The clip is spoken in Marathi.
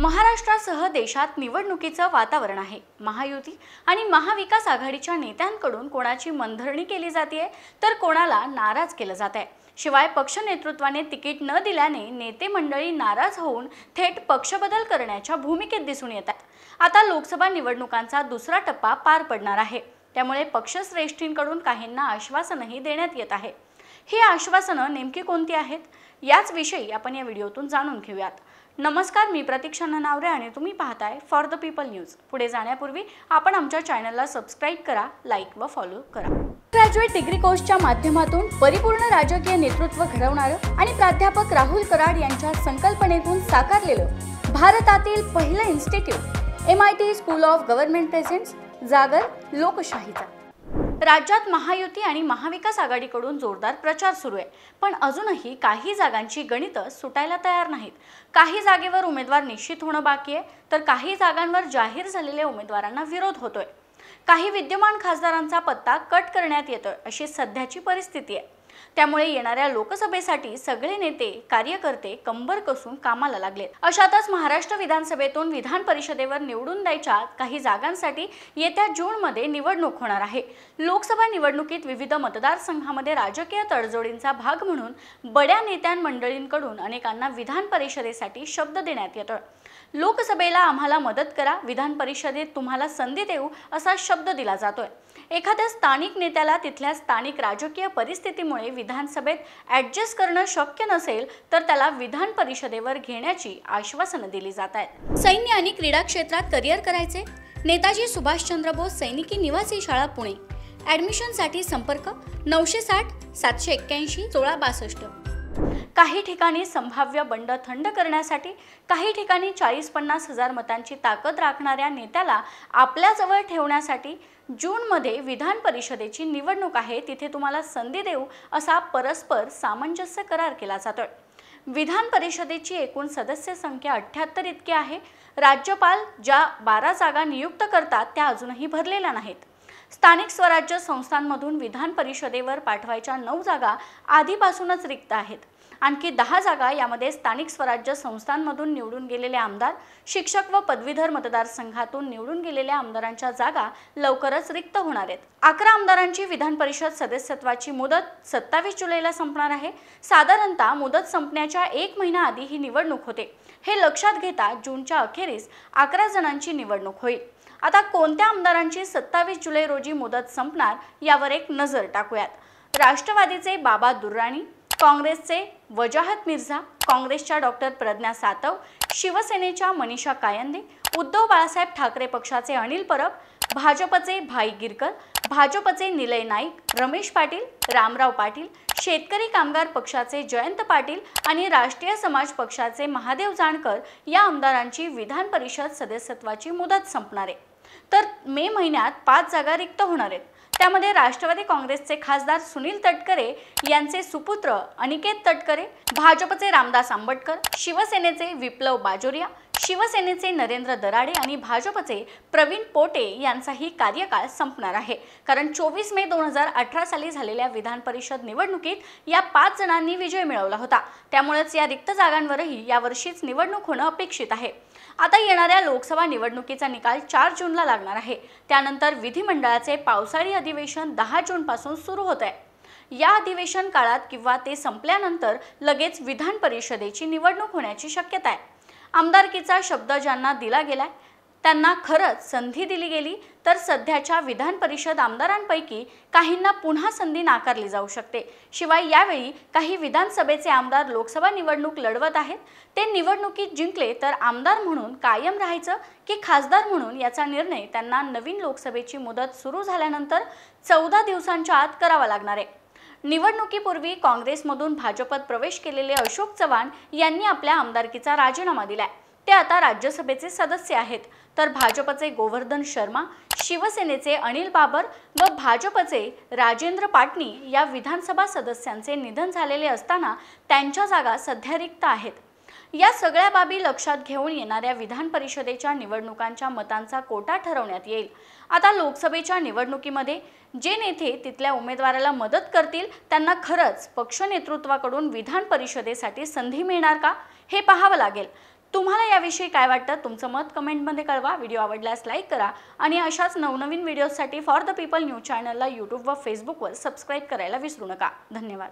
महाराष्ट्रासह देशात निवडणुकीचं वातावरण आहे। महायुती आणि महाविकास आघाडीच्या नेत्यांकडून कोणाची मनधरणी केली जाते तर कोणाला नाराज केलं जात आहे। शिवाय पक्ष नेतृत्वाने तिकीट न दिल्याने नेते मंडळी नाराज होऊन थेट पक्षबदल करण्याच्या भूमिकेत दिसून येतात। आता लोकसभा निवडणुकांचा दुसरा टप्पा पार पडणार आहे, त्यामुळे पक्षश्रेष्ठींकडून काहींना आश्वासनही देण्यात येत आहे। ही आश्वासनं नेमकी कोणती आहेत याच विषयी आपण या व्हिडिओतून जाणून घेऊयात। नमस्कार, मी प्रतीक्षा ननावरे आणि तुम्ही पाहताय फॉर द पीपल न्यूज। पुढे जाण्यापूर्वी आपण आमच्या चॅनलला सबस्क्राइब करा, लाईक व फॉलो करा। ग्रॅज्युएट डिग्री कोर्सच्या माध्यमातून परिपूर्ण राजकीय नेतृत्व घडवणारं आणि प्राध्यापक राहुल कराड यांच्या संकल्पनेतून साकारलेलं भारतातील पहिलं institute MIT school of government presents जागर लोकशाहीचा। राज्यात महायुती आणि महाविकास आघाडीकडून जोरदार प्रचार सुरू आहे, पण अजूनही काही जागांची गणितं सुटायला तयार नाहीत। काही जागेवर उमेदवार निश्चित होणं बाकी आहे, तर काही जागांवर जाहीर झालेल्या उमेदवारांना विरोध होतोय। काही विद्यमान खासदारांचा पत्ता कट करण्यात येतोय, अशी सध्याची परिस्थिती आहे। त्यामुळे येणाऱ्या लोकसभेसाठी सगळे नेते कार्यकर्ते कंबर कसून कामाला लागलेत। अशातच महाराष्ट्र विधानसभेतून विधान परिषदेवर निवडून द्यायच्या काही जागांसाठी येत्या जूनमध्ये निवडणूक होणार आहे। लोकसभा निवडणुकीत विविध मतदारसंघामध्ये राजकीय तडजोडींचा भाग म्हणून बड्या नेत्यांमंडळींकडून अनेकांना विधान परिषदेसाठी शब्द देण्यात येतोय। लोकसभेला आम्हाला मदत करा, विधान परिषदेत तुम्हाला संधी देऊ असा शब्द दिला जातोय। एखाद्या स्थानिक नेत्याला तिथल्या स्थानिक राजकीय परिस्थितीमुळे विधानसभेत ॲडजस्ट करणं शक्य नसेल तर त्याला विधान परिषदेवर घेण्याची आश्वासनं दिली जात आहेत। सैन्य आणि क्रीडा क्षेत्रात करिअर करायचे? नेताजी सुभाषचंद्र बोस सैनिकी निवासी शाळा पुणे। ॲडमिशनसाठी संपर्क 960 781 1662। काही ठिकाणी संभाव्य बंड थंड करण्यासाठी, काही ठिकाणी 40-50 हजार मतांची ताकद राखणाऱ्या नेत्याला आपल्याजवळ ठेवण्यासाठी जूनमध्ये विधान परिषदेची निवडणूक आहे, तिथे तुम्हाला संधी देऊ असा परस्पर सामंजस्य करार केला जातोय। विधान परिषदेची एकूण सदस्य संख्या 78 इतकी आहे। राज्यपाल ज्या 12 जागा नियुक्त करतात त्या अजूनही भरलेल्या नाहीत। स्थानिक स्वराज्य संस्थांमधून विधान परिषदेवर पाठवायच्या 9 जागा आधीपासूनच रिक्त आहेत। आणखी 10 जागा यामध्ये स्थानिक स्वराज्य संस्थांमधून निवडून गेलेले आमदार, शिक्षक व पदवीधर मतदारसंघातून निवडून गेलेल्या आमदारांच्या जागा लवकरच रिक्त होणार आहेत। 11 आमदारांची विधान परिषद सदस्यत्वाची मुदत 27 जुलैला संपणार आहे। साधारणतः मुदत संपण्याच्या 1 महिना आधी ही निवडणूक होते। हे लक्षात घेता जूनच्या अखेरीस 11 जणांची निवडणूक होईल। आता कोणत्या आमदारांची 27 जुलै रोजी मुदत संपणार यावर एक नजर टाकूयात। राष्ट्रवादीचे बाबा दुर्राणी, काँग्रेसचे वजाहत मिर्झा, काँग्रेसच्या डॉक्टर प्रज्ञा सातव, शिवसेनेच्या मनीषा कायंदे, उद्धव बाळासाहेब ठाकरे पक्षाचे अनिल परब, भाजपचे भाई गिरकर, भाजपचे निलय नाईक, रमेश पाटील, रामराव पाटील, शेतकरी कामगार पक्षाचे जयंत पाटील आणि राष्ट्रीय समाज पक्षाचे महादेव जानकर या आमदारांची विधान परिषद सदस्यत्वाची मुदत संपणार आहे। तर मे महिन्यात 5 जागा रिक्त होणार आहेत। त्यामध्ये राष्ट्रवादी काँग्रेसचे खासदार सुनील तटकरे यांचे सुपुत्र अनिकेत तटकरे, भाजपचे रामदास आंबटकर, शिवसेनेचे विप्लव बाजोरिया, शिवसेनेचे नरेंद्र दराडे आणि भाजपचे प्रवीण पोटे यांचाही कार्यकाळ संपणार आहे। कारण 24 मे 2018 साली झालेल्या विधान परिषद निवडणुकीत या 5 जणांनी विजय मिळवला होता। त्यामुळेच या रिक्त जागांवरही यावर्षीच निवडणूक होणं अपेक्षित आहे। आता येणाऱ्या लोकसभा निवडणुकीचा निकाल 4 जूनला लागणार आहे। त्यानंतर विधिमंडळाचे पावसाळी अधिवेशन 10 जून पासून सुरू होत आहे। या अधिवेशन काळात किंवा ते संपल्यानंतर लगेच विधान परिषदेची निवडणूक होण्याची शक्यता आहे। आमदारकीचा शब्द ज्यांना दिला गेलाय त्यांना खरंच संधी दिली गेली तर सध्याच्या विधान परिषद आमदारांपैकी काहींना पुन्हा संधी नाकारली जाऊ शकते। शिवाय यावेळी काही विधानसभेचे आमदार लोकसभा निवडणूक लढवत आहेत। ते निवडणुकीत जिंकले तर आमदार म्हणून कायम राहायचं की खासदार म्हणून याचा निर्णय त्यांना नवीन लोकसभेची मुदत सुरू झाल्यानंतर 14 दिवसांच्या आत करावा लागणार आहे। निवडणुकीपूर्वी काँग्रेसमधून भाजपत प्रवेश केलेले अशोक चव्हाण यांनी आपल्या आमदारकीचा राजीनामा दिलाय। ते आता राज्यसभेचे सदस्य आहेत। तर भाजपचे गोवर्धन शर्मा, शिवसेनेचे अनिल बाबर व भाजपचे राजेंद्र पाटणी या विधानसभा सदस्यांचे निधन झालेले असताना त्यांच्या जागा सध्या रिक्त आहेत। या सगळ्या बाबी लक्षात घेऊन येणाऱ्या विधान परिषदेच्या निवडणुकांच्या मतांचा कोटा ठरवण्यात येईल। आता लोकसभेच्या निवडणुकीमध्ये जे नेते तिथल्या उमेदवाराला मदत करतील त्यांना खरंच पक्ष नेतृत्वाकडून विधान परिषदेसाठी संधी मिळणार का हे पाहावं लागेल। तुम्हाला याविषयी काय वाटतं? तुमचं मत कमेंटमध्ये कळवा. व्हिडिओ आवडल्यास लाईक करा आणि अशाच नवनवीन व्हिडिओसाठी फॉर द पीपल न्यूज चॅनलला यूट्यूब व फेसबुकवर सबस्क्राईब करायला विसरू नका. धन्यवाद.